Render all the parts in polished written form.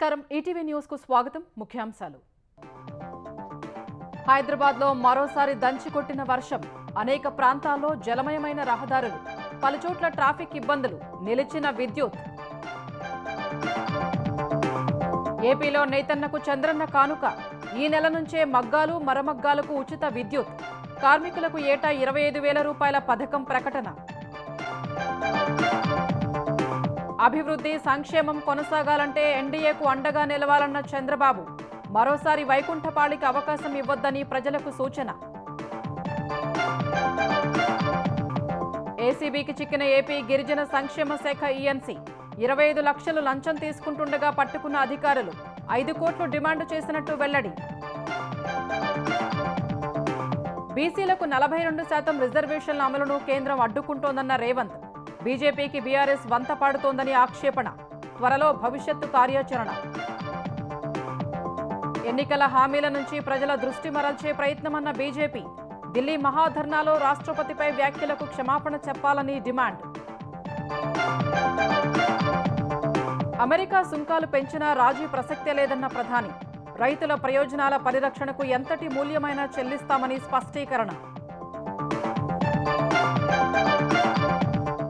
నమస్కారం ETV news కు స్వాగతం ముఖ్యాంశాలు హైదరాబాద్ లో మరోసారి దంచికొట్టిన వర్షం అనేక ప్రాంతాల్లో జలమయమైన రహదారులు పలుచోట్ల ట్రాఫిక్ ఇబ్బందులు నిలిచిన విద్యుత్ ఏపీలో నేతన్నకు చంద్రన్న కానుక ఈ నెల నుంచే మగ్గాలు మరమగ్గాలకు ఉచిత విద్యుత్ కార్మికులకు ఏటా 25,000 రూపాయల పథకం ప్రకటన అభివృద్ధి సంక్షేమం కొనసాగాలంటే ఎన్డీఏకు అండగా నిలవాలన్న చంద్రబాబు మరోసారి వైకుంఠపాళికి అవకాశం ఇవ్వొద్దని ప్రజలకు సూచన ఏసీబీకి చిక్కిన ఏపీ గిరిజన సంక్షేమ శాఖ ఈఎన్సీ 25 లక్షలు లంచం తీసుకుంటుండగా పట్టుకున్న అధికారులు 5 కోట్లు డిమాండ్ చేసినట్టు వెల్లడి బీసీలకు 42% రిజర్వేషన్ల అమలును కేంద్రం అడ్డుకుంటోందన్న రేవంత్ బీజేపీకి బీఆర్ఎస్ వంత పాడుతోందని ఆక్షేపణ త్వరలో భవిష్యత్తు కార్యాచరణ ఎన్నికల హామీల నుంచి ప్రజల దృష్టి మరల్చే ప్రయత్నమన్న బీజేపీ ఢిల్లీ మహాధర్నాలో రాష్ట్రపతిపై వ్యాఖ్యలకు క్షమాపణ చెప్పాలని డిమాండ్ అమెరికా సుంకాలు పెంచినా రాజీ ప్రసక్తే లేదన్న ప్రధాని రైతుల ప్రయోజనాల పరిరక్షణకు ఎంతటి మూల్యమైనా చెల్లిస్తామని స్పష్టీకరణ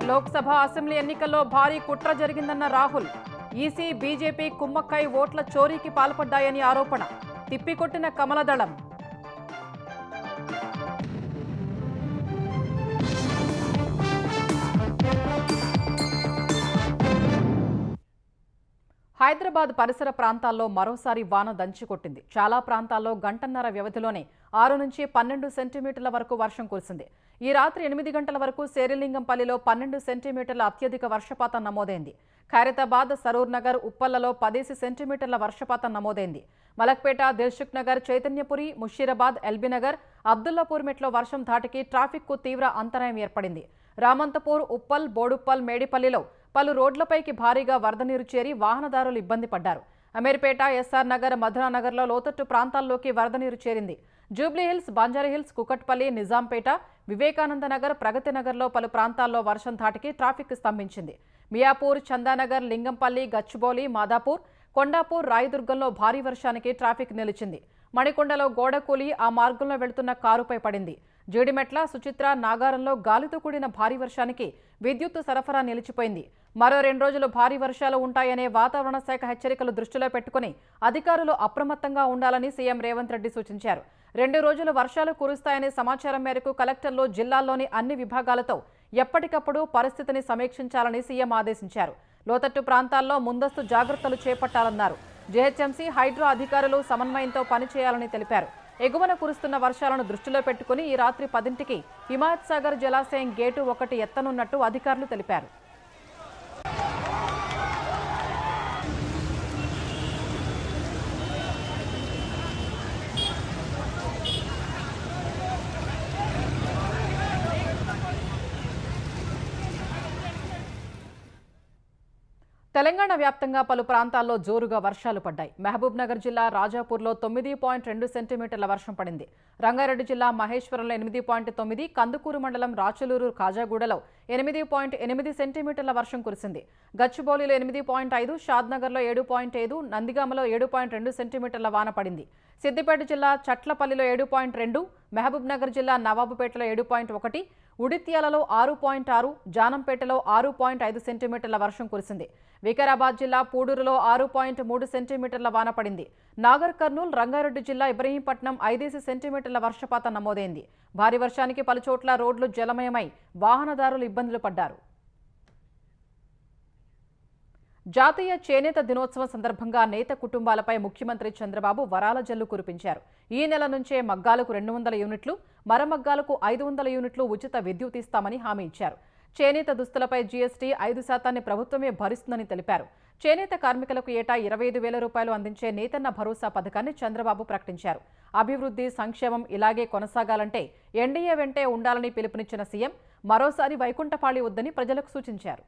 లోక్సభ అసెంబ్లీ ఎన్నికల్లో భారీ కుట్ర జరిగిందన్న రాహుల్ ఈసీ బీజేపీ కుమ్మక్కై ఓట్ల చోరీకి పాల్పడ్డాయని ఆరోపణ తిప్పికొట్టిన కమలదళం హైదరాబాద్ పరిసర ప్రాంతాల్లో మరోసారి వాన దంచికొట్టింది చాలా ప్రాంతాల్లో గంటన్నర వ్యవధిలోనే 6 నుంచి 12 సెంటీమీటర్ల వరకు వర్షం కురిసింది ఈ రాత్రి 8 గంటల వరకు శేరిలింగంపల్లిలో 12 సెంటీమీటర్ల అత్యధిక వర్షపాతం నమోదైంది ఖైరతాబాద్ సరూర్ నగర్ ఉప్పల్లలో 10 సెంటీమీటర్ల వర్షపాతం నమోదైంది మలక్పేట దిల్సుఖ్ నగర్ చైతన్యపురి ముషీరాబాద్ ఎల్బీనగర్ అబ్దుల్లాపూర్ మెట్లో వర్షం ధాటికి ట్రాఫిక్ కు తీవ్ర అంతరాయం ఏర్పడింది రామంతపూర్ ఉప్పల్ బోడుప్పల్ మేడిపల్లిలో పలు రోడ్లపైకి భారీగా వరద నీరు చేరి వాహనదారులు ఇబ్బంది పడ్డారు అమీర్పేట ఎస్ఆర్ నగర్ మధురానగర్లో లోతట్టు ప్రాంతాల్లోకి వరద నీరు చేరింది జూబ్లీహిల్స్ బంజారాహిల్స్ కుకట్పల్లి నిజాంపేట వివేకానంద నగర్ ప్రగతి నగర్లో పలు ప్రాంతాల్లో వర్షం ధాటికి ట్రాఫిక్ స్తంభించింది మియాపూర్ చందానగర్ లింగంపల్లి గచ్చిబౌలి మాదాపూర్ కొండాపూర్ రాయదుర్గంలో భారీ వర్షానికి ట్రాఫిక్ నిలిచింది మణికొండలో గోడ కూలి ఆ మార్గంలో వెళుతున్న కారుపై పడింది జీడిమెట్ల సుచిత్ర నాగారంలో గాలితో కూడిన భారీ వర్షానికి విద్యుత్ సరఫరా నిలిచిపోయింది మరో 2 రోజులు భారీ వర్షాలు ఉంటాయనే వాతావరణ శాఖ హెచ్చరికలు దృష్టిలో పెట్టుకుని అధికారులు అప్రమత్తంగా ఉండాలని సీఎం రేవంత్ రెడ్డి సూచించారు 2 రోజులు వర్షాలు కురుస్తాయనే సమాచారం మేరకు కలెక్టర్లు జిల్లాల్లోని అన్ని విభాగాలతో ఎప్పటికప్పుడు పరిస్థితిని సమీక్షించాలని సీఎం ఆదేశించారు లోతట్టు ప్రాంతాల్లో ముందస్తు జాగ్రత్తలు చేపట్టాలన్నారు జీహెచ్ఎంసీ హైడ్రో అధికారులు సమన్వయంతో పనిచేయాలని తెలిపారు ఎగువన కురుస్తున్న వర్షాలను దృష్టిలో పెట్టుకుని ఈ రాత్రి 10ంటికి హిమాయత్ సాగర్ జలాశయం గేటు 1 ఎత్తనున్నట్టు అధికారులు తెలిపారు తెలంగాణ వ్యాప్తంగా పలు ప్రాంతాల్లో జోరుగా వర్షాలు పడ్డాయి మహబూబ్ నగర్ జిల్లా రాజాపూర్లో 9.2 సెంటీమీటర్ల వర్షం పడింది రంగారెడ్డి జిల్లా మహేశ్వరంలో 8.9 కందుకూరు మండలం రాచలూరు కాజాగూడలో 8.8 సెంటీమీటర్ల వర్షం కురిసింది గచ్చిబౌలిలో 8.5 షాద్నగర్లో 7.5 నందిగామలో 7.2 సెంటీమీటర్ల వాన పడింది సిద్దిపేట జిల్లా చట్లపల్లిలో 7.2 మహబూబ్ నగర్ జిల్లా నవాబుపేటలో 7.1 ఉడిత్యాలలో 6.6 జానంపేటలో 6.5 సెంటీమీటర్ల వర్షం కురిసింది వికారాబాద్ జిల్లా పూడూరులో 6.3 సెంటీమీటర్ల వాన పడింది నాగర్ కర్నూల్ రంగారెడ్డి జిల్లా ఇబ్రహీంపట్నం 5 సెంటీమీటర్ల వర్షపాతం నమోదైంది భారీ వర్షానికి పలుచోట్ల రోడ్లు జలమయమై వాహనదారులు ఇబ్బందులు పడ్డారు జాతీయ చేనేత దినోత్సవం సందర్భంగా నేత కుటుంబాలపై ముఖ్యమంత్రి చంద్రబాబు వరాల జల్లు కురిపించారు ఈ నెల నుంచే మగ్గాలకు 200 యూనిట్లు మరమగ్గాలకు 500 యూనిట్లు ఉచిత విద్యుత్ ఇస్తామని హామీ ఇచ్చారు చేనేత దుస్తులపై జీఎస్టీ 5% ప్రభుత్వమే భరిస్తుందని తెలిపారు చేనేత కార్మికులకు ఏటా 25,000 రూపాయలు అందించే నేతన్న భరోసా పథకాన్ని చంద్రబాబు ప్రకటించారు అభివృద్ధి సంక్షేమం ఇలాగే కొనసాగాలంటే ఎన్డీఏ వెంటే ఉండాలని పిలుపునిచ్చిన సీఎం మరోసారి వైకుంఠపాళి వద్దని ప్రజలకు సూచించారు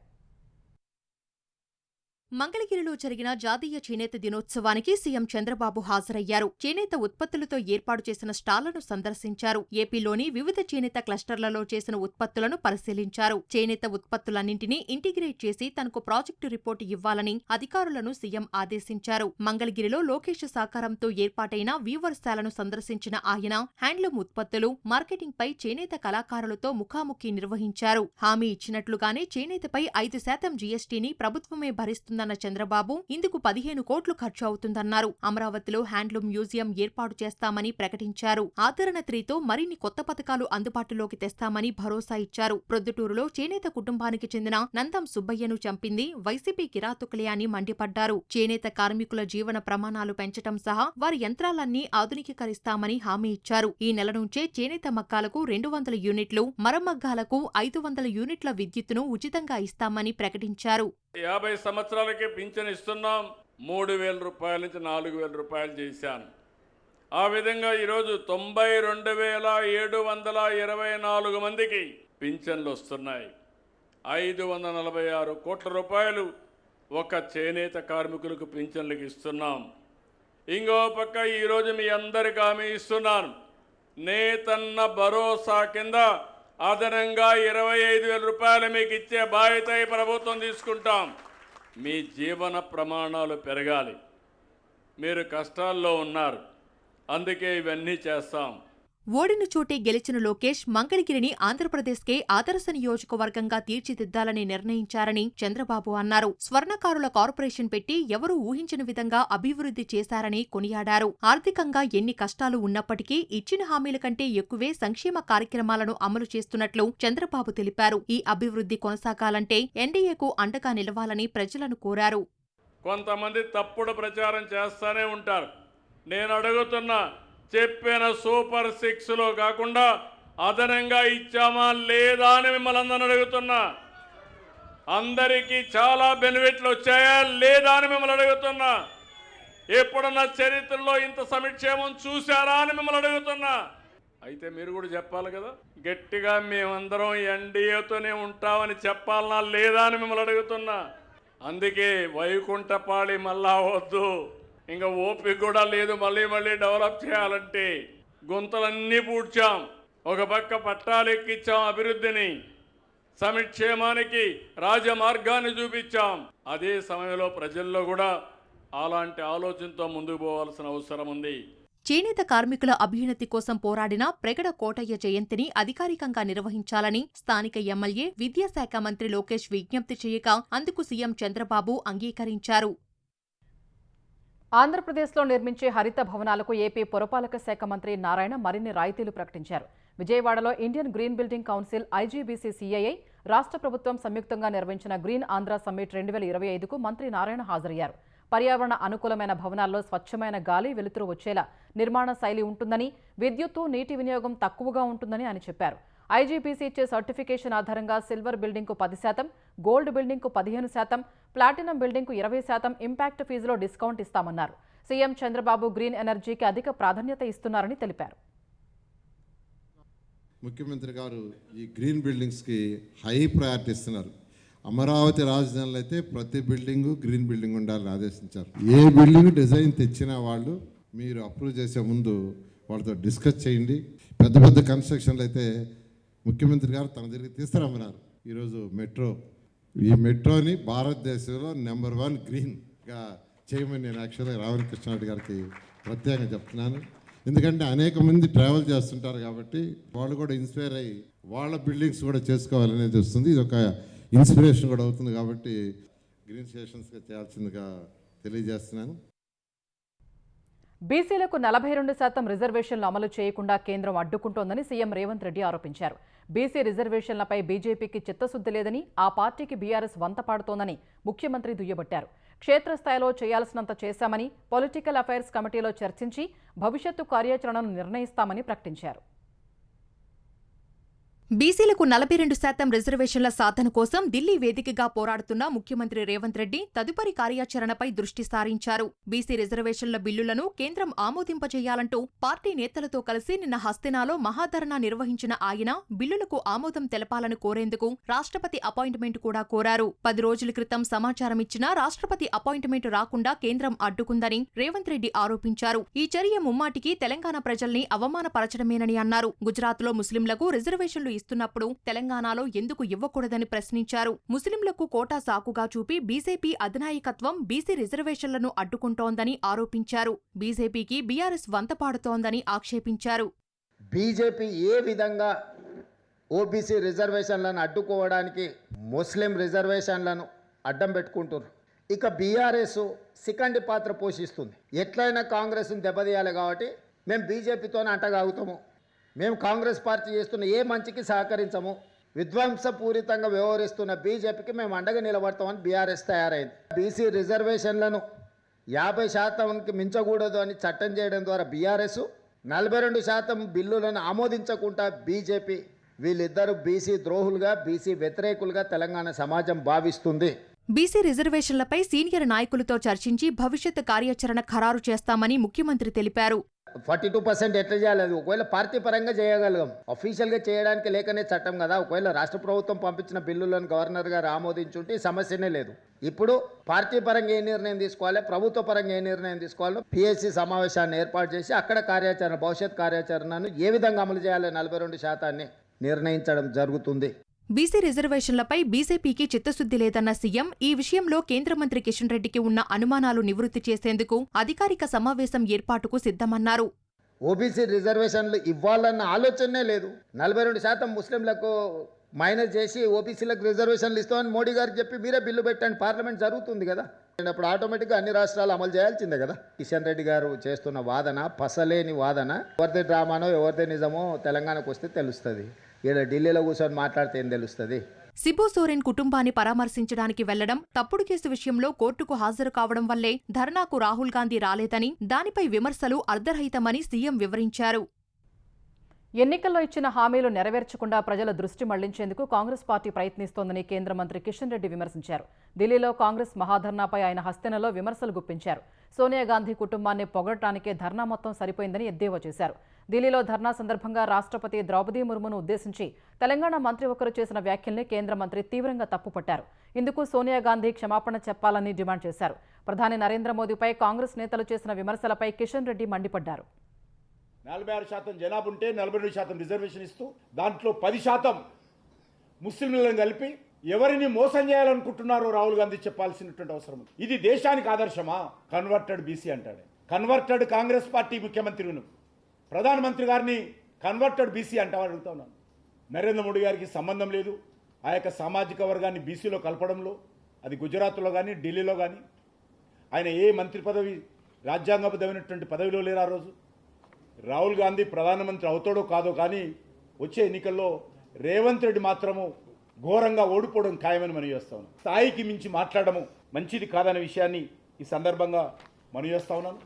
మంగళగిరిలో జరిగిన జాతీయ చేనేత దినోత్సవానికి సీఎం చంద్రబాబు హాజరయ్యారు. చేనేత ఉత్పత్తులతో ఏర్పాటు చేసిన స్టాళ్లను సందర్శించారు. ఏపీలోని వివిధ చేనేత క్లస్టర్లలో చేసిన ఉత్పత్తులను పరిశీలించారు. చేనేత ఉత్పత్తులన్నింటినీ ఇంటిగ్రేట్ చేసి తనకు ప్రాజెక్టు రిపోర్టు ఇవ్వాలని అధికారులను సీఎం ఆదేశించారు. మంగళగిరిలో లోకేష్ సహకారంతో ఏర్పాటైన వీవర్శాలను సందర్శించిన ఆయన హ్యాండ్లూమ్ ఉత్పత్తులు, మార్కెటింగ్ పై చేనేత కళాకారులతో ముఖాముఖి నిర్వహించారు. హామీ ఇచ్చినట్లుగానే చేనేతపై 5% జీఎస్టీని ప్రభుత్వమే భరిస్తుందన్న చంద్రబాబు ఇందుకు 15 కోట్లు ఖర్చు అవుతుందన్నారు. అమరావతిలో హ్యాండ్లూమ్ మ్యూజియం ఏర్పాటు చేస్తామని ప్రకటించారు. ఆదరణ 3తో మరిన్ని కొత్త పథకాలు అందుబాటులోకి తెస్తామని భరోసా ఇచ్చారు. ప్రొద్దుటూరులో చేనేత కుటుంబానికి చెందిన నందం సుబ్బయ్యను చంపింది వైసీపీ కిరాతకులే అని మండిపడ్డారు. చేనేత కార్మికుల జీవన ప్రమాణాలు పెంచటం సహా వారి యంత్రాలన్నీ ఆధునికీకరిస్తామని హామీ ఇచ్చారు. ఈ నెల నుంచే చేనేత మగ్గాలకు 200 యూనిట్లు, మరమగ్గాలకు 500 యూనిట్ల విద్యుత్తును ఉచితంగా ఇస్తామని ప్రకటించారు. 50 సంవత్సరాలకి పింఛన్ ఇస్తున్నాం. 3,000 రూపాయల నుంచి 4,000 రూపాయలు చేశాను. ఆ విధంగా ఈరోజు 92,724 మందికి పింఛన్లు వస్తున్నాయి. 546 కోట్ల రూపాయలు ఒక చేనేత కార్మికులకు పింఛన్లకు ఇస్తున్నాం. ఇంకో పక్క ఈరోజు మీ అందరికీ హామీ ఇస్తున్నాను. నేతన్న భరోసా కింద అదనంగా 25,000 రూపాయలు మీకు ఇచ్చే బాధ్యత ఈ ప్రభుత్వం తీసుకుంటాం. మీ జీవన ప్రమాణాలు పెరగాలి. మీరు కష్టాల్లో ఉన్నారు, అందుకే ఇవన్నీ చేస్తాం. ఓడిన చోటే గెలిచిన లోకేష్ మంగళగిరిని ఆంధ్రప్రదేశ్కే ఆదర్శ నియోజకవర్గంగా తీర్చిదిద్దాలని నిర్ణయించారని చంద్రబాబు అన్నారు. స్వర్ణకారుల కార్పొరేషన్ పెట్టి ఎవరూ ఊహించిన విధంగా అభివృద్ధి చేశారని కొనియాడారు. ఆర్థికంగా ఎన్ని కష్టాలు ఉన్నప్పటికీ ఇచ్చిన హామీల కంటే ఎక్కువే సంక్షేమ కార్యక్రమాలను అమలు చేస్తున్నట్లు చంద్రబాబు తెలిపారు. ఈ అభివృద్ధి కొనసాగాలంటే ఎన్డీఏకు అండగా నిలవాలని ప్రజలను కోరారు. కొంతమంది తప్పుడు ప్రచారం చేస్తానే ఉంటారు. నేను అడుగుతున్నా, చెప్పిన సూపర్ 6లో కాకుండా అదనంగా ఇచ్చామా లేదా అని మిమ్మల్ని అందరిని అడుగుతున్నా. అందరికీ చాలా బెనిఫిట్లు వచ్చాయా లేదా అని మిమ్మల్ని అడుగుతున్నా. ఎప్పుడన్నా చరిత్రలో ఇంత సంక్షేమం చూశారా అని మిమ్మల్ని అడుగుతున్నా. అయితే మీరు కూడా చెప్పాలి కదా, గట్టిగా మేమందరం ఎన్డీఏతోనే ఉంటామని చెప్పాలనా లేదా అని మిమ్మల్ని అడుగుతున్నా. అందుకే వైకుంఠపాళి మళ్ళా వద్దు, ఇంకా ఓపిక కూడా లేదు. మళ్ళీ డెవలప్ చేయాలంటే గుంతలన్నీ పూడ్చాం. ఒక పక్క పట్టాలు ఎక్కించాం, అభివృద్ధిని, సంక్షేమానికి రాజమార్గాన్ని చూపించాం. అదే సమయంలో ప్రజల్లో కూడా అలాంటి ఆలోచనతో ముందుకు పోవాల్సిన అవసరం ఉంది. చేనేత కార్మికుల అభ్యున్నతి కోసం పోరాడిన ప్రగడ కోటయ్య జయంతిని అధికారికంగా నిర్వహించాలని స్థానిక ఎమ్మెల్యే విద్యాశాఖ మంత్రి లోకేష్ విజ్ఞప్తి చేయగా అందుకు సీఎం చంద్రబాబు అంగీకరించారు. ఆంధ్రప్రదేశ్లో నిర్మించే హరిత భవనాలకు ఏపీ పురపాలక శాఖ మంత్రి నారాయణ మరిన్ని రాయితీలు ప్రకటించారు. విజయవాడలో Indian green building council, IGBC, CII, రాష్ట్ర ప్రభుత్వం సంయుక్తంగా నిర్వహించిన గ్రీన్ ఆంధ్ర సమ్మిట్ 2025కు మంత్రి నారాయణ హాజరయ్యారు. పర్యావరణ అనుకూలమైన భవనాల్లో స్వచ్ఛమైన గాలి, వెలుతురు వచ్చేలా నిర్మాణ శైలి ఉంటుందని, విద్యుత్తు, నీటి వినియోగం తక్కువగా ఉంటుందని ఆయన చెప్పారు. ఐజీబీసీ ఇచ్చే సర్టిఫికేషన్ ఆధారంగా సిల్వర్ బిల్డింగ్కు 10%, గోల్డ్ బిల్డింగ్కు 15%, ప్లాటినం బిల్డింగ్కు 20% ఇంపాక్ట్ ఫీజులో డిస్కౌంట్ ఇస్తామన్నారు. సీఎం చంద్రబాబు గ్రీన్ ఎనర్జీకి అధిక ప్రాధాన్యత ఇస్తున్నారని తెలిపారు. ముఖ్యమంత్రి గారు ఈ గ్రీన్ బిల్డింగ్స్కి హై ప్రయారిటీ ఇస్తున్నారు. అమరావతి రాజధానిలో అయితే ప్రతి బిల్డింగు గ్రీన్ బిల్డింగ్ ఉండాలని ఆదేశించారు. ఏ బిల్డింగ్ డిజైన్ తెచ్చినా వాళ్ళు మీరు అప్రూవ్ చేసే ముందు వాళ్ళతో డిస్కస్ చేయండి. పెద్ద పెద్ద కన్స్ట్రక్షన్లు అయితే ముఖ్యమంత్రి గారు తన దగ్గరికి తీసుకురమ్మన్నారు. ఈరోజు ఈ మెట్రోని భారతదేశంలో నెంబర్ 1 గ్రీన్గా చేయమని నేను యాక్చువల్గా రామకృష్ణారెడ్డి గారికి ప్రత్యేకంగా చెప్తున్నాను. ఎందుకంటే అనేక మంది ట్రావెల్ చేస్తుంటారు కాబట్టి వాళ్ళు కూడా ఇన్స్పైర్ అయ్యి వాళ్ళ బిల్డింగ్స్ కూడా చేసుకోవాలనేది వస్తుంది. ఇది ఒక ఇన్స్పిరేషన్ కూడా అవుతుంది కాబట్టి గ్రీన్ స్టేషన్స్గా చేయాల్సిందిగా తెలియజేస్తున్నాను. బీసీలకు 42% రిజర్వేషన్లు అమలు చేయకుండా కేంద్రం అడ్డుకుంటోందని సీఎం రేవంత్ రెడ్డి ఆరోపించారు. బీసీ రిజర్వేషన్లపై బీజేపీకి చిత్తశుద్ధి లేదని, ఆ పార్టీకి బీఆర్ఎస్ వంతపాడుతోందని ముఖ్యమంత్రి దుయ్యబట్టారు. క్షేత్రస్థాయిలో చేయాల్సినంత చేశామని, పొలిటికల్ అఫైర్స్ కమిటీలో చర్చించి భవిష్యత్తు కార్యాచరణను నిర్ణయిస్తామని ప్రకటించారు. బీసీలకు 42% రిజర్వేషన్ల సాధన కోసం ఢిల్లీ వేదికగా పోరాడుతున్న ముఖ్యమంత్రి రేవంత్ రెడ్డి తదుపరి కార్యాచరణపై దృష్టి సారించారు. బీసీ రిజర్వేషన్ల బిల్లులను కేంద్రం ఆమోదింపజేయాలంటూ పార్టీ నేతలతో కలిసి నిన్న హస్తినాలో మహాధర్నా నిర్వహించిన ఆయన బిల్లులకు ఆమోదం తెలపాలని కోరేందుకు రాష్ట్రపతి అపాయింట్మెంట్ కూడా కోరారు. 10 రోజుల క్రితం సమాచారమిచ్చినా రాష్ట్రపతి అపాయింట్మెంట్ రాకుండా కేంద్రం అడ్డుకుందని రేవంత్ రెడ్డి ఆరోపించారు. ఈ చర్య ముమ్మాటికి తెలంగాణ ప్రజల్ని అవమానపరచడమేనని అన్నారు. గుజరాత్లో ముస్లింలకు రిజర్వేషన్లు ఇస్తున్నప్పుడు తెలంగాణలో ఎందుకు ఇవ్వకూడదని ప్రశ్నించారు. ముస్లింలకు కోటా సాకుగా చూపి బీజేపీ అధినాయకత్వం బీసీ రిజర్వేషన్లను అడ్డుకుంటోందని ఆరోపించారు. బీజేపీకి బీఆర్ఎస్ వంతపాడుతోందని ఆక్షేపించారు. బీజేపీ ఏ విధంగా ఓబీసీ రిజర్వేషన్లను అడ్డుకోవడానికి ముస్లిం రిజర్వేషన్లను అడ్డం పెట్టుకుంటున్నారు. ఇక బీఆర్ఎస్ సికండి పాత్ర పోషిస్తుంది. ఎట్లయినా కాంగ్రెస్ను దెబ్బతీయాలి కాబట్టి మేము బీజేపీతోనే అంటగాగుతాము, మేము కాంగ్రెస్ పార్టీ చేస్తున్న ఏ మంచికి సహకరించము, విధ్వంసపూరితంగా వ్యవహరిస్తున్న బీజేపీకి మేము అండగా నిలబడతామని బీఆర్ఎస్ తయారైంది. బీసీ రిజర్వేషన్లను 50% మించకూడదు అని చట్టం చేయడం ద్వారా బీఆర్ఎస్, 42% బిల్లులను ఆమోదించకుండా బీజేపీ, వీళ్ళిద్దరూ బీసీ ద్రోహులుగా బీసీ వ్యతిరేకులుగా తెలంగాణ సమాజం భావిస్తుంది. బీసీ రిజర్వేషన్లపై సీనియర్ నాయకులతో చర్చించి భవిష్యత్ కార్యాచరణ ఖరారు చేస్తామని ముఖ్యమంత్రి తెలిపారు. 42% ఎట్లా చేయాలి? అది ఒకవేళ పార్టీ పరంగా చేయగలం, అఫీషియల్గా చేయడానికి లేకనే చట్టం కదా. ఒకవేళ రాష్ట్ర ప్రభుత్వం పంపించిన బిల్లులను గవర్నర్ గారు ఆమోదించుంటే సమస్యనే లేదు. ఇప్పుడు పార్టీ పరంగా ఏ నిర్ణయం తీసుకోవాలి, ప్రభుత్వ పరంగా ఏ నిర్ణయం తీసుకోవాలో పిఎస్సి సమావేశాన్ని ఏర్పాటు చేసి అక్కడ కార్యాచరణ, భవిష్యత్ కార్యాచరణను ఏ విధంగా అమలు చేయాలి 42% నిర్ణయించడం జరుగుతుంది. బీసీ రిజర్వేషన్లపై బీజేపీకి చిత్తశుద్ధి లేదన్న సీఎం ఈ విషయంలో కేంద్ర మంత్రి కిషన్ రెడ్డికి ఉన్న అనుమానాలు నివృత్తి చేసేందుకు అధికారిక సమావేశం ఏర్పాటుకు సిద్ధమన్నారు. ఓబీసీ రిజర్వేషన్లు ఇవ్వాలన్న ఆలోచనే లేదు. 42% ముస్లింలకు మైనస్ చేసి ఓబీసీలకు రిజర్వేషన్లు ఇస్తామని మోడీ గారికి చెప్పి మీరే బిల్లు పెట్టండి, పార్లమెంట్ జరుగుతుంది కదా. అప్పుడు ఆటోమేటిక్గా అన్ని రాష్ట్రాలు అమలు చేయాల్సిందే కదా. కిషన్ రెడ్డి గారు చేస్తున్న వాదన పసలేని వాదన. ఎవరిదే డ్రామానో ఎవరిదే నిజమో తెలంగాణకు వస్తే తెలుస్తుంది. ఇక్కడ ఢిల్లీలో కూర్చొని మాట్లాడితే ఏం తెలుస్తుంది? సిబు సోరెన్ కుటుంబాన్ని పరామర్శించడానికి వెళ్లడం, తప్పుడు కేసు విషయంలో కోర్టుకు హాజరు కావడం వల్లే ధర్నాకు రాహుల్ గాంధీ రాలేదని, దానిపై విమర్శలు అర్ధరహితమని సీఎం వివరించారు. ఎన్నికల్లో ఇచ్చిన హామీలు నెరవేర్చకుండా ప్రజల దృష్టి మళ్లించేందుకు కాంగ్రెస్ పార్టీ ప్రయత్నిస్తోందని కేంద్ర మంత్రి కిషన్ రెడ్డి విమర్శించారు. ఢిల్లీలో కాంగ్రెస్ మహాధర్నాపై ఆయన హస్తినలో విమర్శలు గుప్పించారు. సోనియా గాంధీ కుటుంబాన్ని పొగడటానికే ధర్నా మొత్తం సరిపోయిందని ఎద్దేవా చేశారు. ఢిల్లీలో ధర్నా సందర్భంగా రాష్ట్రపతి ద్రౌపదీ ముర్మును ఉద్దేశించి తెలంగాణ మంత్రి ఒకరు చేసిన వ్యాఖ్యల్ని కేంద్ర మంత్రి తీవ్రంగా తప్పుపట్టారు. ఇందుకు సోనియా గాంధీ క్షమాపణ చెప్పాలని డిమాండ్ చేశారు. ప్రధాని నరేంద్ర మోదీపై కాంగ్రెస్ నేతలు చేసిన విమర్శలపై కిషన్ రెడ్డి మండిపడ్డారు. 46% జనాభా ఉంటే 42% రిజర్వేషన్ ఇస్తూ దాంట్లో 10% ముస్లింలను కలిపి ఎవరిని మోసం చేయాలనుకుంటున్నారో రాహుల్ గాంధీ చెప్పాల్సినటువంటి అవసరం ఉంది. ఇది దేశానికి ఆదర్శమా? కన్వర్టెడ్ బీసీ అంటాడు. కన్వర్టెడ్ కాంగ్రెస్ పార్టీ ముఖ్యమంత్రిను, ప్రధానమంత్రి గారిని కన్వర్టెడ్ బీసీ అంటావా అడుగుతా ఉన్నాను. నరేంద్ర మోడీ గారికి సంబంధం లేదు ఆ యొక్క సామాజిక వర్గాన్ని బీసీలో కలపడంలో. అది గుజరాత్లో కానీ ఢిల్లీలో కానీ ఆయన ఏ మంత్రి పదవి, రాజ్యాంగబద్ధమైనటువంటి పదవిలో లేరు ఆ రోజు. రాహుల్ గాంధీ ప్రధానమంత్రి అవుతాడో కాదో కానీ వచ్చే ఎన్నికల్లో రేవంత్ రెడ్డి మాత్రము ఘోరంగా ఓడిపోవడం ఖాయమని మనం చేస్తా ఉన్నాం. స్థాయికి మించి మాట్లాడము మంచిది కాదనే విషయాన్ని ఈ సందర్భంగా మనం చేస్తా ఉన్నాను.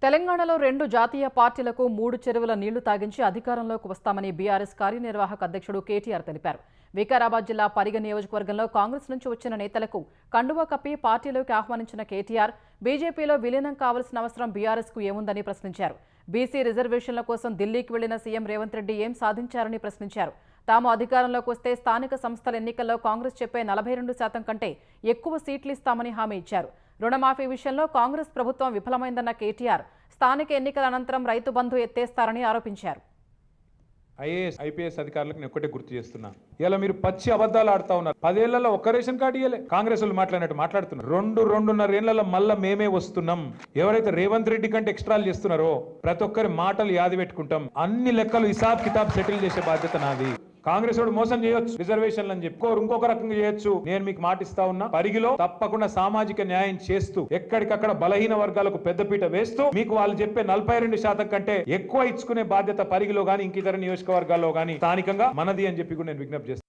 తెలంగాణలో 2 జాతీయ పార్టీలకు 3 చెరువుల నీళ్లు తాగించి అధికారంలోకి వస్తామని బీఆర్ఎస్ కార్యనిర్వాహక అధ్యక్షుడు కేటీఆర్ తెలిపారు. వికారాబాద్ జిల్లా పరిగ నియోజకవర్గంలో కాంగ్రెస్ నుంచి వచ్చిన నేతలకు కండువా కప్పి పార్టీలోకి ఆహ్వానించిన కేటీఆర్ బీజేపీలో విలీనం కావాల్సిన అవసరం బీఆర్ఎస్కు ఏముందని ప్రశ్నించారు. బీసీ రిజర్వేషన్ల కోసం ఢిల్లీకి వెళ్లిన సీఎం రేవంత్ రెడ్డి ఏం సాధించారని ప్రశ్నించారు. తాము అధికారంలోకి వస్తే స్థానిక సంస్థల ఎన్నికల్లో కాంగ్రెస్ చెప్పే 42% కంటే ఎక్కువ సీట్లు ఇస్తామని హామీ ఇచ్చారు. రుణమాఫీ విషయంలో కాంగ్రెస్ ప్రభుత్వం విఫలమైందన్న కేటీఆర్ స్థానిక ఎన్నికల అనంతరం రైతు బంధు ఎత్తేస్తారని ఆరోపించారు. ఐఏఎస్ ఐపీఎస్ అధికారులకు నేను ఒక్కటే గుర్తు చేస్తున్నా, ఇలా మీరు పచ్చి అబద్ధాలు ఆడుతా ఉన్నారు. 10 ఏళ్లలో ఒక్క రేషన్ కార్డు ఇయ్యలే. కాంగ్రెస్ వాళ్ళు మాట్లాడినట్టు మాట్లాడుతున్నారు. 2-2.5 ఏళ్లలో మళ్ళా మేమే వస్తున్నాం. ఎవరైతే రేవంత్ రెడ్డి కంటే ఎక్స్ట్రాలు చేస్తున్నారో ప్రతి ఒక్కరి మాటలు యాది పెట్టుకుంటాం. అన్ని లెక్కలు హిసాబ్ కితాబ్ సెటిల్ చేసే బాధ్యత నాది. కాంగ్రెస్ వాడు మోసం చేయొచ్చు, రిజర్వేషన్లు అని చెప్పి ఇంకొక రకంగా చేయొచ్చు. నేను మీకు మాటిస్తా ఉన్నా, పరిగిలో తప్పకుండా సామాజిక న్యాయం చేస్తూ ఎక్కడికక్కడ బలహీన వర్గాలకు పెద్దపీట వేస్తూ మీకు వాళ్ళు చెప్పే 42% కంటే ఎక్కువ ఇచ్చుకునే బాధ్యత పరిగిలో గానీ ఇంకితర నియోజకవర్గాల్లో గానీ స్థానికంగా మనది అని చెప్పి కూడా నేను విజ్ఞప్తి చేస్తాను.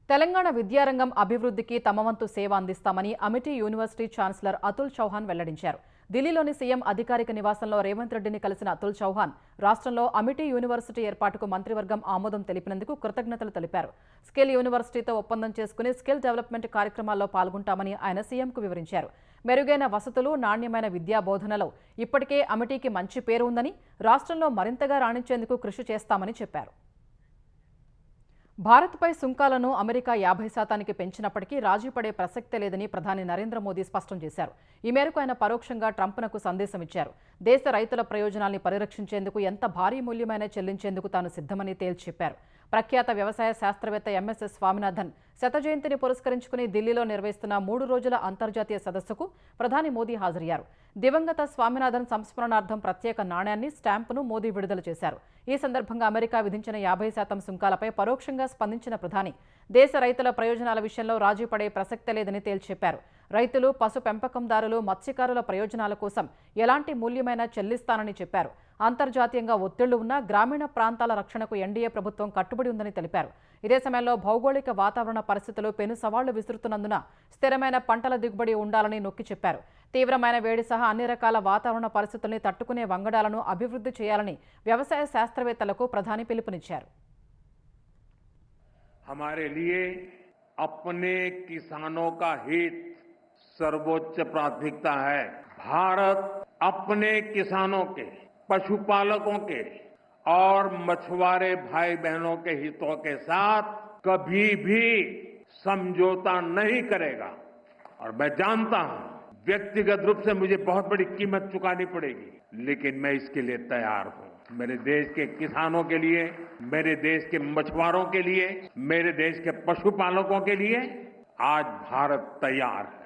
తెలంగాణ విద్యారంగం అభివృద్ధికి తమ వంతు సేవ అందిస్తామని అమిటీ యూనివర్సిటీ ఛాన్సలర్ అతుల్ చౌహాన్ వెల్లడించారు. ఢిల్లీలోని సీఎం అధికారిక నివాసంలో రేవంత్ రెడ్డిని కలిసిన అతుల్ చౌహాన్ రాష్ట్రంలో అమిటీ యూనివర్సిటీ ఏర్పాటుకు మంత్రివర్గం ఆమోదం తెలిపినందుకు కృతజ్ఞతలు తెలిపారు. స్కిల్ యూనివర్సిటీతో ఒప్పందం చేసుకుని స్కిల్ డెవలప్మెంట్ కార్యక్రమాల్లో పాల్గొంటామని ఆయన సీఎంకు వివరించారు. మెరుగైన వసతులు, నాణ్యమైన విద్యా బోధనలో ఇప్పటికే అమిటీకి మంచి పేరు ఉందని, రాష్ట్రంలో మరింతగా రాణించేందుకు కృషి చేస్తామని చెప్పారు. భారత్పై సుంకాలను అమెరికా 50% పెంచినప్పటికీ రాజీ పడే ప్రసక్తే లేదని ప్రధాని నరేంద్ర మోదీ స్పష్టం చేశారు. ఈ మేరకు ఆయన పరోక్షంగా ట్రంప్నకు సందేశం ఇచ్చారు. దేశ రైతుల ప్రయోజనాల్ని పరిరక్షించేందుకు ఎంత భారీ మూల్యమైనా చెల్లించేందుకు తాను సిద్ధమని తేల్చి చెప్పారు. ప్రఖ్యాత వ్యవసాయ శాస్త్రవేత్త ఎంఎస్ఎస్ స్వామినాథన్ శత జయంతిని పురస్కరించుకుని ఢిల్లీలో నిర్వహిస్తున్న 3 రోజుల అంతర్జాతీయ సదస్సుకు ప్రధాని మోదీ హాజరయ్యారు. దివంగత స్వామినాథన్ సంస్మరణార్థం ప్రత్యేక నాణ్యాన్ని, స్టాంపును మోదీ విడుదల చేశారు. ఈ సందర్భంగా అమెరికా విధించిన 50% సుంకాలపై పరోక్షంగా స్పందించిన ప్రధాని దేశ రైతుల ప్రయోజనాల విషయంలో రాజీ పడే ప్రసక్తే లేదని తేల్చి చెప్పారు. రైతులు, పశు పెంపకందారులు, మత్స్యకారుల ప్రయోజనాల కోసం ఎలాంటి మూల్యమైనా చెల్లిస్తానని చెప్పారు. అంతర్జాతీయంగా ఒత్తిళ్లు ఉన్న గ్రామీణ ప్రాంతాల రక్షణకు ఎన్డీఏ ప్రభుత్వం కట్టుబడి ఉందని తెలిపారు. ఇదే సమయంలో భౌగోళిక వాతావరణ పరిస్థితులు పెను సవాళ్లు విసురుతున్నందున స్థిరమైన పంటల దిగుబడి ఉండాలని నొక్కి చెప్పారు. తీవ్రమైన వేడి సహా అన్ని రకాల వాతావరణ పరిస్థితుల్ని తట్టుకునే వంగడాలను అభివృద్ధి చేయాలని వ్యవసాయ శాస్త్రవేత్తలకు ప్రధాని పిలుపునిచ్చారు. हमारे लिए अपने किसानों का हित सर्वोच्च प्राथमिकता है. भारत अपने किसानों के, पशुपालकों के और मछुआरे भाई बहनों के हितों के साथ कभी भी समझौता नहीं करेगा. और मैं जानता हूं व्यक्तिगत रूप से मुझे बहुत बड़ी कीमत चुकानी पड़ेगी, लेकिन मैं इसके लिए तैयार हूं. मेरे देश के किसानों के लिए, मेरे देश के मछुआरों के लिए, मेरे देश के पशुपालकों के लिए आज भारत तैयार है.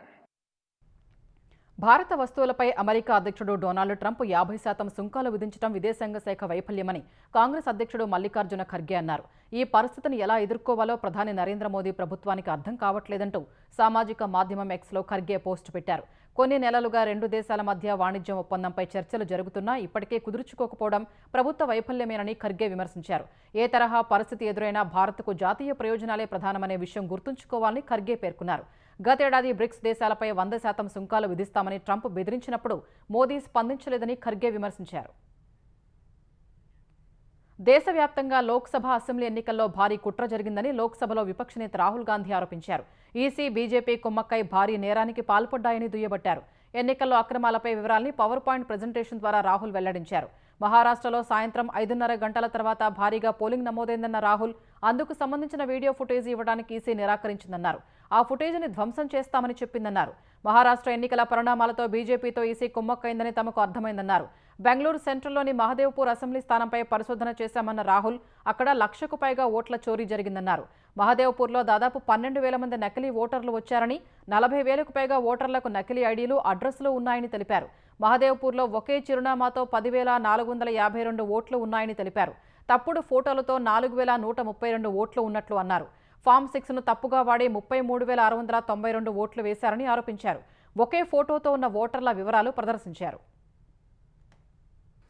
భారత వస్తువులపై అమెరికా అధ్యక్షుడు డొనాల్డ్ ట్రంప్ 50% సుంకాలు విధించడం విదేశాంగ శాఖ వైఫల్యమని కాంగ్రెస్ అధ్యక్షుడు మల్లికార్జున ఖర్గే అన్నారు. ఈ పరిస్థితిని ఎలా ఎదుర్కోవాలో ప్రధాని నరేంద్ర మోదీ ప్రభుత్వానికి అర్థం కావట్లేదంటూ సామాజిక మాధ్యమం ఎక్స్లో ఖర్గే పోస్టు పెట్టారు. కొన్ని నెలలుగా 2 దేశాల మధ్య వాణిజ్యం ఒప్పందంపై చర్చలు జరుగుతున్నా ఇప్పటికే కుదుర్చుకోకపోవడం ప్రభుత్వ వైఫల్యమేనని ఖర్గే విమర్శించారు. ఏ తరహా పరిస్థితి ఎదురైనా భారత్కు జాతీయ ప్రయోజనాలే ప్రధానమనే విషయం గుర్తుంచుకోవాలని ఖర్గే పేర్కొన్నారు. గతేడాది బ్రిక్స్ దేశాలపై 100% సుంకాలు విధిస్తామని ట్రంప్ బెదిరించినప్పుడు మోదీ స్పందించలేదని ఖర్గే విమర్శించారు. దేశవ్యాప్తంగా లోక్సభ, అసెంబ్లీ ఎన్నికల్లో భారీ కుట్ర జరిగిందని లోక్సభలో విపక్ష నేత రాహుల్ గాంధీ ఆరోపించారు. ఈసీ, బీజేపీ కుమ్మక్కై భారీ నేరానికి పాల్పడ్డాయని దుయ్యబట్టారు. ఎన్నికల్లో అక్రమాలపై వివరాల్ని పవర్ పాయింట్ ప్రెజెంటేషన్ ద్వారా రాహుల్ వెల్లడించారు. మహారాష్ట్రలో సాయంత్రం 5:30 గంటల తర్వాత భారీగా పోలింగ్ నమోదైందన్న రాహుల్ అందుకు సంబంధించిన వీడియో ఫుటేజ్ ఇవ్వడానికి ఈసీ నిరాకరించిందన్నారు. ఆ ఫుటేజ్ని ధ్వంసం చేస్తామని చెప్పిందన్నారు. మహారాష్ట్ర ఎన్నికల పరిణామాలతో బీజేపీతో ఈసీ కుమ్మక్కైందని తమకు అర్థమైందన్నారు. బెంగళూరు సెంట్రల్లోని మహదేవ్పూర్ అసెంబ్లీ స్థానంపై పరిశోధన చేశామన్న రాహుల్ అక్కడ 1,00,000కు పైగా ఓట్ల చోరీ జరిగిందన్నారు. మహదేవ్పూర్లో దాదాపు 12,000 మంది నకిలీ ఓటర్లు వచ్చారని, 40,000కు పైగా ఓటర్లకు నకిలీ ఐడీలు, అడ్రస్లు ఉన్నాయని తెలిపారు. మహదేవ్పూర్లో ఒకే చిరునామాతో 10,452 ఓట్లు ఉన్నాయని తెలిపారు. తప్పుడు ఫోటోలతో 4,132 ఓట్లు ఉన్నట్లు అన్నారు. ఫామ్ 6ను తప్పుగా వాడి 33,692 ఓట్లు వేశారని ఆరోపించారు. ఒకే ఫోటోతో ఉన్న ఓటర్ల వివరాలు ప్రదర్శించారు.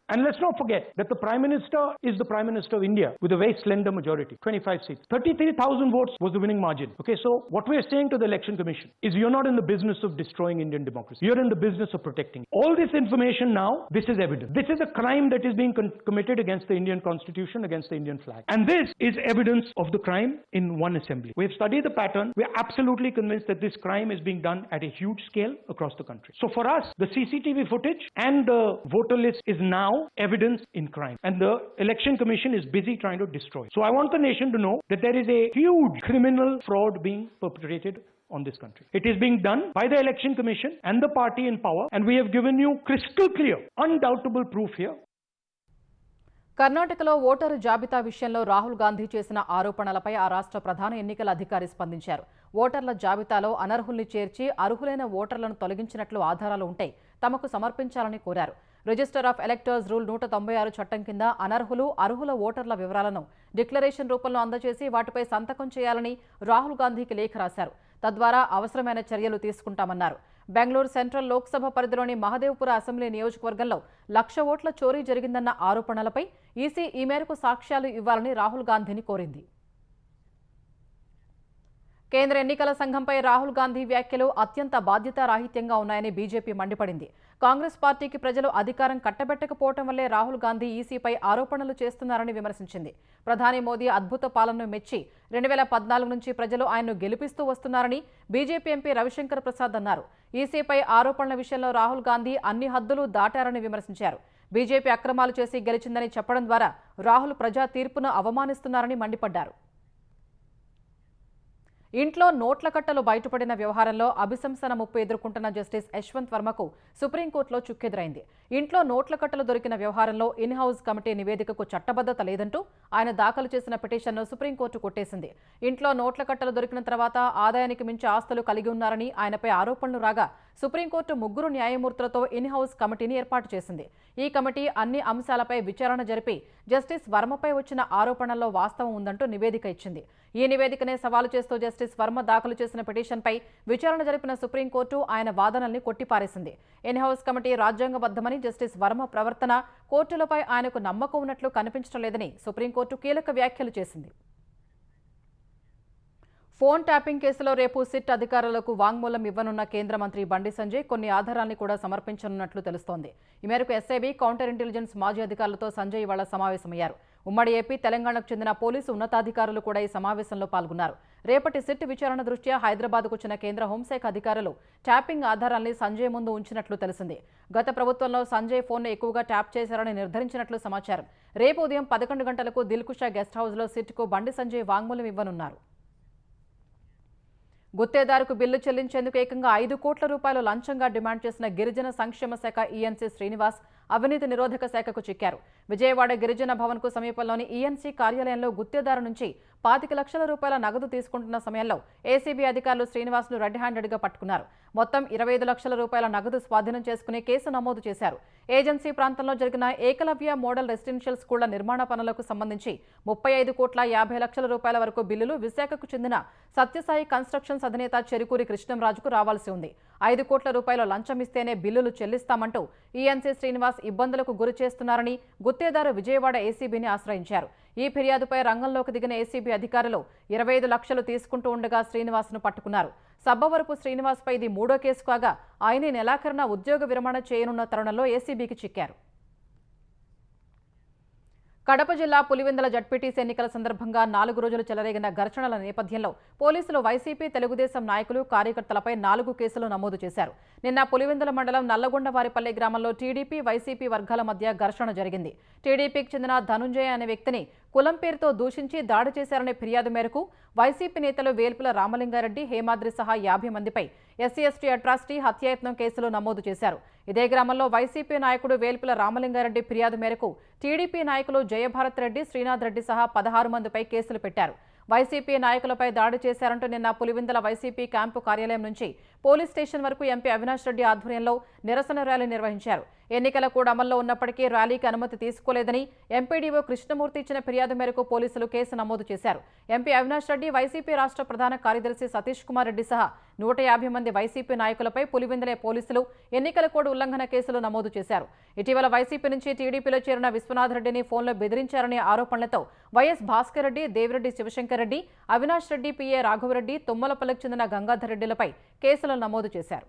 And let's not forget that the Prime Minister is the Prime Minister of India with a very slender majority, 25 seats. 33,000 votes was the winning margin. Okay, so what we are saying to the Election Commission is you're not in the business of destroying Indian democracy. You're in the business of protecting. All this information now, this is evidence. This is a crime that is being committed against the Indian Constitution, against the Indian flag. And this is evidence of the crime in one assembly. We have studied the pattern. We are absolutely convinced that this crime is being done at a huge scale across the country. So for us, the CCTV footage and the voter list is now evidence in crime, and the Election Commission is busy trying to destroy it. So I want the nation to know that there is a huge criminal fraud being perpetrated on this country. It is being done by the Election Commission and the party in power, and we have given you crystal clear, undoubtable proof here. కర్ణాటకలో voter జాబితా విషయంలో రాహుల్ గాంధీ చేసిన ఆరోపణలపై ఆ రాష్ట్ర ప్రధాన ఎన్నికల అధికారి స్పందించారు. ఓటర్ల జాబితాలో అనర్హుల్ని చేర్చి అర్హులైన ఓటర్లను తొలగించినట్లు ఆధారాలు ఉంటే తమకు సమర్పించాలని కోరారు. రిజిస్టర్ ఆఫ్ ఎలక్టర్స్ రూల్ 196 చట్టం కింద అనర్హులు, అర్హుల ఓటర్ల వివరాలను డిక్లరేషన్ రూపంలో అందజేసి వాటిపై సంతకం చేయాలని రాహుల్ గాంధీకి లేఖ రాశారు. తద్వారా అవసరమైన చర్యలు తీసుకుంటామన్నారు. బెంగళూరు సెంట్రల్ లోక్సభ పరిధిలోని మహదేవ్పుర అసెంబ్లీ నియోజకవర్గంలో 1,00,000 ఓట్ల చోరీ జరిగిందన్న ఆరోపణలపై ఈసీ ఈ మేరకు సాక్ష్యాలు ఇవ్వాలని రాహుల్ గాంధీని కోరింది. కేంద్ర ఎన్నికల సంఘంపై రాహుల్ గాంధీ వ్యాఖ్యలు అత్యంత బాధ్యతారాహిత్యంగా ఉన్నాయని బీజేపీ మండిపడింది. కాంగ్రెస్ పార్టీకి ప్రజలు అధికారం కట్టబెట్టకపోవడం వల్లే రాహుల్ గాంధీ ఈసీపై ఆరోపణలు చేస్తున్నారని విమర్శించింది. ప్రధాని మోదీ అద్భుత పాలనను మెచ్చి 2014 నుంచి ప్రజలు ఆయన్ను గెలిపిస్తూ వస్తున్నారని బీజేపీ ఎంపీ రవిశంకర్ ప్రసాద్ అన్నారు. ఈసీపై ఆరోపణల విషయంలో రాహుల్ గాంధీ అన్ని హద్దులు దాటారని విమర్శించారు. బీజేపీ అక్రమాలు చేసి గెలిచిందని చెప్పడం ద్వారా రాహుల్ ప్రజా తీర్పును అవమానిస్తున్నారని మండిపడ్డారు. ఇంట్లో నోట్ల కట్టలు బయటపడిన వ్యవహారంలో అభిశంసన ముప్పు ఎదుర్కొంటున్న జస్టిస్ యశ్వంత్ వర్మకు సుప్రీంకోర్టులో చుక్కెదురైంది. ఇంట్లో నోట్ల కట్టలు దొరికిన వ్యవహారంలో ఇన్ హౌస్ కమిటీ నివేదికకు చట్టబద్ధత లేదంటూ ఆయన దాఖలు చేసిన పిటిషన్ను సుప్రీంకోర్టు కొట్టేసింది. ఇంట్లో నోట్ల కట్టలు దొరికిన తర్వాత ఆదాయానికి మించి ఆస్తులు కలిగి ఉన్నారని ఆయనపై ఆరోపణలు రాగా సుప్రీంకోర్టు 3 న్యాయమూర్తులతో ఇన్ హౌస్ కమిటీని ఏర్పాటు చేసింది. ఈ కమిటీ అన్ని అంశాలపై విచారణ జరిపి జస్టిస్ వర్మపై వచ్చిన ఆరోపణల్లో వాస్తవం ఉందంటూ నివేదిక ఇచ్చింది. ఈ నివేదికనే సవాలు చేస్తూ జస్టిస్ వర్మ దాఖలు చేసిన పిటిషన్పై విచారణ జరిపిన సుప్రీంకోర్టు ఆయన వాదనల్ని కొట్టిపారేసింది. ఇన్ హౌస్ కమిటీ రాజ్యాంగబద్ధమని, జస్టిస్ వర్మ ప్రవర్తన, కోర్టులపై ఆయనకు నమ్మకం ఉన్నట్లు కనిపించడం లేదని సుప్రీంకోర్టు కీలక వ్యాఖ్యలు చేసింది. ఫోన్ ట్యాపింగ్ కేసులో రేపు సిట్ అధికారులకు వాంగ్మూలం ఇవ్వనున్న కేంద్ర మంత్రి బండి సంజయ్ కొన్ని ఆధారాల్ని కూడా సమర్పించనున్నట్లు తెలుస్తోంది. ఈ మేరకు ఎస్ఐబీ, కౌంటర్ ఇంటెలిజెన్స్ మాజీ అధికారులతో సంజయ్ ఇవాళ సమావేశమయ్యారు. ఉమ్మడి ఏపీ, తెలంగాణకు చెందిన పోలీసు ఉన్నతాధికారులు కూడా ఈ సమావేశంలో పాల్గొన్నారు. రేపటి సిట్ విచారణ దృష్ట్యా హైదరాబాద్కు వచ్చిన కేంద్ర హోంశాఖ అధికారులు ట్యాపింగ్ ఆధారాల్ని సంజయ్ ముందు ఉంచినట్లు తెలిసింది. గత ప్రభుత్వంలో సంజయ్ ఫోన్ను ఎక్కువగా ట్యాప్ చేశారని నిర్ధారించినట్లు సమాచారం. రేపు ఉదయం 11 గంటలకు దిల్కుషా గెస్ట్ హౌస్లో సిట్కు బండి సంజయ్ వాంగ్మూలం ఇవ్వనున్నారు. గుత్తేదారుకు బిల్లు చెల్లించేందుకు ఏకంగా 5 కోట్ల రూపాయలు లంచంగా డిమాండ్ చేసిన గిరిజన సంక్షేమ శాఖ ఈఎన్సీ శ్రీనివాస్ అవినీతి నిరోధక శాఖకు చిక్కారు. విజయవాడ గిరిజన భవన్కు సమీపంలోని ఈఎన్సీ కార్యాలయంలో గుత్తేదారు నుంచి 25 లక్షల రూపాయల నగదు తీసుకుంటున్న సమయంలో ఏసీబీ అధికారులు శ్రీనివాస్ను రెడ్ హ్యాండెడ్గా పట్టుకున్నారు. మొత్తం 25 లక్షల రూపాయల నగదు స్వాధీనం చేసుకుని కేసు నమోదు చేశారు. ఏజెన్సీ ప్రాంతంలో జరిగిన ఏకలవ్య మోడల్ రెసిడెన్షియల్ స్కూళ్ల నిర్మాణ పనులకు సంబంధించి 35 కోట్ల 50 లక్షల రూపాయల వరకు బిల్లులు విశాఖకు చెందిన సత్యసాయి కన్స్ట్రక్షన్స్ అధినేత చెరుకూరి కృష్ణంరాజుకు రావాల్సి ఉంది. 5 కోట్ల రూపాయల లంచం ఇస్తేనే బిల్లులు చెల్లిస్తామంటూ ఈఎన్సీ శ్రీనివాస్ ఇబ్బందులకు గురి చేస్తున్నారని గుత్తేదారు విజయవాడ ఏసీబీని ఆశ్రయించారు. ఈ ఫిర్యాదుపై రంగంలోకి దిగిన ఏసీబీ అధికారులు 25 లక్షలు తీసుకుంటూ ఉండగా శ్రీనివాస్ను పట్టుకున్నారు. సబ్బవరపు శ్రీనివాస్పై ఇది 3వ కేసు కాగా ఆయన నెలాఖరున ఉద్యోగ విరమణ చేయనున్న తరుణంలో ఏసీబీకి చిక్కారు. కడప జిల్లా పులివెందుల జడ్పీటీసీ ఎన్నికల సందర్భంగా 4 రోజులు చెలరేగిన ఘర్షణల నేపథ్యంలో పోలీసులు వైసీపీ, తెలుగుదేశం నాయకులు, కార్యకర్తలపై 4 కేసులు నమోదు చేశారు. నిన్న పులివెందుల మండలం నల్లగొండవారిపల్లి గ్రామంలో టీడీపీ, వైసీపీ వర్గాల మధ్య ఘర్షణ జరిగింది. టీడీపీకి చెందిన ధనుంజయ అనే వ్యక్తిని కులం పేరుతో దూషించి దాడి చేశారనే ఫిర్యాదు మేరకు వైసీపీ నేతలు వేల్పుల రామలింగారెడ్డి, హేమాద్రి సహా 50 మందిపై ఎస్సీ/ఎస్టీ అట్రాసిటీ, హత్యాయత్నం కేసులు నమోదు చేశారు. ఇదే గ్రామంలో వైసీపీ నాయకుడు వేల్పుల రామలింగారెడ్డి ఫిర్యాదు మేరకు టీడీపీ నాయకులు జయభారత్ రెడ్డి, శ్రీనాథ్ రెడ్డి సహా 16 మందిపై కేసులు పెట్టారు. వైసీపీ నాయకులపై దాడి చేశారంటూ నిన్న పులివెందుల వైసీపీ క్యాంపు కార్యాలయం నుంచి పోలీస్ స్టేషన్ వరకు ఎంపీ అవినాష్ రెడ్డి ఆధ్వర్యంలో నిరసన ర్యాలీ నిర్వహించారు. ఎన్నికల కోడ్ అమల్లో ఉన్నప్పటికీ ర్యాలీకి అనుమతి తీసుకోలేదని ఎంపీడీఓ కృష్ణమూర్తి ఇచ్చిన ఫిర్యాదు మేరకు పోలీసులు కేసు నమోదు చేశారు. ఎంపీ అవినాష్ రెడ్డి, వైసీపీ రాష్ట్ర ప్రధాన కార్యదర్శి సతీష్ కుమార్ రెడ్డి సహా 150 మంది వైసీపీ నాయకులపై పులివెందుల పోలీసులు ఎన్నికల కోడ్ ఉల్లంఘన కేసులు నమోదు చేశారు. ఇటీవల వైసీపీ నుంచి టీడీపీలో చేరిన విశ్వనాథ్ రెడ్డిని ఫోన్లో బెదిరించారనే ఆరోపణలతో వైఎస్ భాస్కర్ రెడ్డి, దేవిరెడ్డి శివశంకర్ రెడ్డి, అవినాష్ రెడ్డి, పిఏ రాఘవరెడ్డి, తుమ్మలపల్లికి చెందిన గంగాధర్ రెడ్డిలపై కేసులు నమోదు చేశారు.